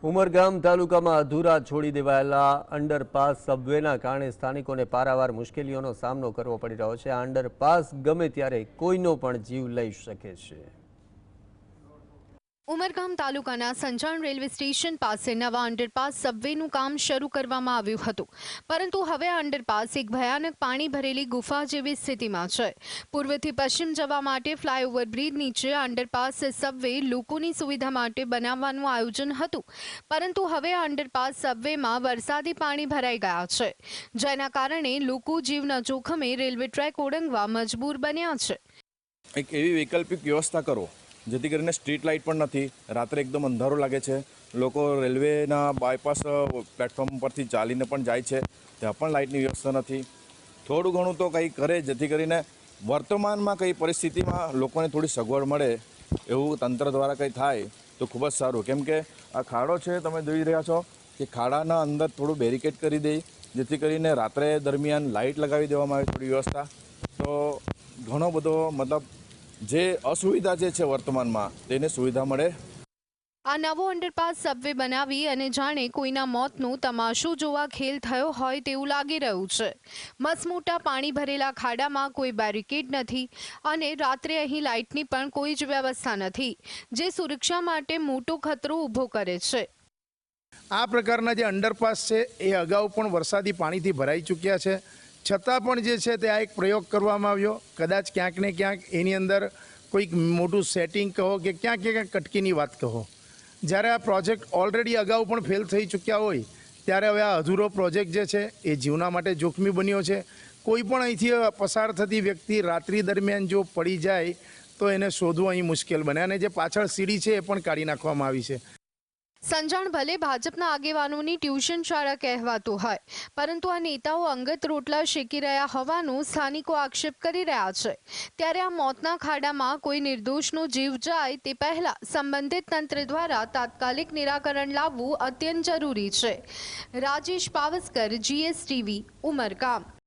ઉમરગામ તાલુકામાં અધૂરા છોડી દેવાયેલા અંડરપાસ સબવેના કારણે સ્થાનિકોને પારાવાર મુશ્કેલીઓનો સામનો કરવો પડી રહ્યો છે। આ અંડરપાસ ગમે ત્યારે કોઈનો પણ જીવ લઈ શકે છે। ઉમરગામ તાલુકાના સંજાણ રેલવે સ્ટેશન પાસે નવા અંડરપાસ સબવેનું કામ શરૂ કરવામાં આવ્યું હતું, પરંતુ હવે આ અંડરપાસ એક ભયાનક પાણી ભરેલી ગુફા જેવી સ્થિતિમાં છે। પૂર્વથી પશ્ચિમ જવા માટે ફ્લાયઓવર બ્રિજ નીચે અંડરપાસ સબવે લોકોની સુવિધા માટે બનાવવાનું આયોજન હતું, પરંતુ હવે આ અંડરપાસ સબવેમાં વરસાદી પાણી ભરાઈ ગયા છે, જેના કારણે લોકો જીવના જોખમે રેલવે ટ્રેક ઓળંગવા મજબૂર બન્યા છે। એક એવી વૈકલ્પિક વ્યવસ્થા કરો જેથી કરીને સ્ટ્રીટ લાઇટ પણ નથી, રાત્રે એકદમ અંધારો લાગે છે, લોકો રેલવેના બાયપાસ પ્લેટફોર્મ પરથી ચાલીને પણ જાય છે, ત્યાં પણ લાઇટની વ્યવસ્થા નથી। થોડું ઘણું તો કંઈ કરે જેથી કરીને વર્તમાનમાં કઈ પરિસ્થિતિમાં લોકોને થોડી સગવડ મળે એવું તંત્ર દ્વારા કંઈ થાય તો ખૂબ જ સારું। કેમ કે આ ખાડો છે, તમે જોઈ રહ્યા છો કે ખાડાના અંદર થોડું બેરિકેડ કરી દે જેથી કરીને રાત્રે દરમિયાન લાઇટ લગાવી દેવામાં આવે થોડી વ્યવસ્થા, તો ઘણો બધો મતલબ જે અસુવિધા જે છે વર્તમાનમાં તેને સુવિધા મળે। આ નવો અંડરપાસ સબવે બનાવી અને જાણે કોઈના મોતનું તમાશો જોવા ખેલ થયો હોય તેવું લાગી રહ્યું છે। મસમોટા પાણી ભરેલા ખાડામાં કોઈ બેરિકેડ નથી અને રાત્રે અહીં લાઇટની પણ કોઈ જ વ્યવસ્થા નથી, જે સુરક્ષા માટે મોટો ખતરો ઊભો કરે છે। આ પ્રકારના જે અંડરપાસ છે એ અગાઉ પણ વરસાદી પાણીથી ભરાઈ ચૂક્યા છે, છતાં પણ જે છે તે આ એક પ્રયોગ કરવામાં આવ્યો। કદાચ ક્યાંક ને ક્યાંક એની અંદર કોઈક મોટું સેટિંગ કહો કે ક્યાંક ક્યાંક કટકીની વાત કહો, જ્યારે આ પ્રોજેક્ટ ઓલરેડી અગાઉ પણ ફેલ થઈ ચૂક્યા હોય ત્યારે હવે આ અધૂરો પ્રોજેક્ટ જે છે એ જીવના માટે જોખમી બન્યો છે। કોઈ પણ અહીંથી પસાર થતી વ્યક્તિ રાત્રિ દરમિયાન જો પડી જાય તો એને શોધવું અહીં મુશ્કેલ બને, અને જે પાછળ સીડી છે એ પણ કાઢી નાખવામાં આવી છે। સંજાણ ભલે ભાજપના આગેવાનોની ટ્યુશન શાળા કહેવાતું હોય, પરંતુ આ નેતાઓ અંગત રોટલા શેકી રહ્યા હોવાનો સ્થાનિકો આક્ષેપ કરી રહ્યા છે। ત્યારે આ મોતના ખાડામાં કોઈ નિર્દોષનો જીવ જાય તે પહેલા સંબંધિત તંત્ર દ્વારા તાત્કાલિક નિરાકરણ લાવવું અત્યંત જરૂરી છે। રાજેશ પાવસ્કર, GSTV, ઉમરગામ।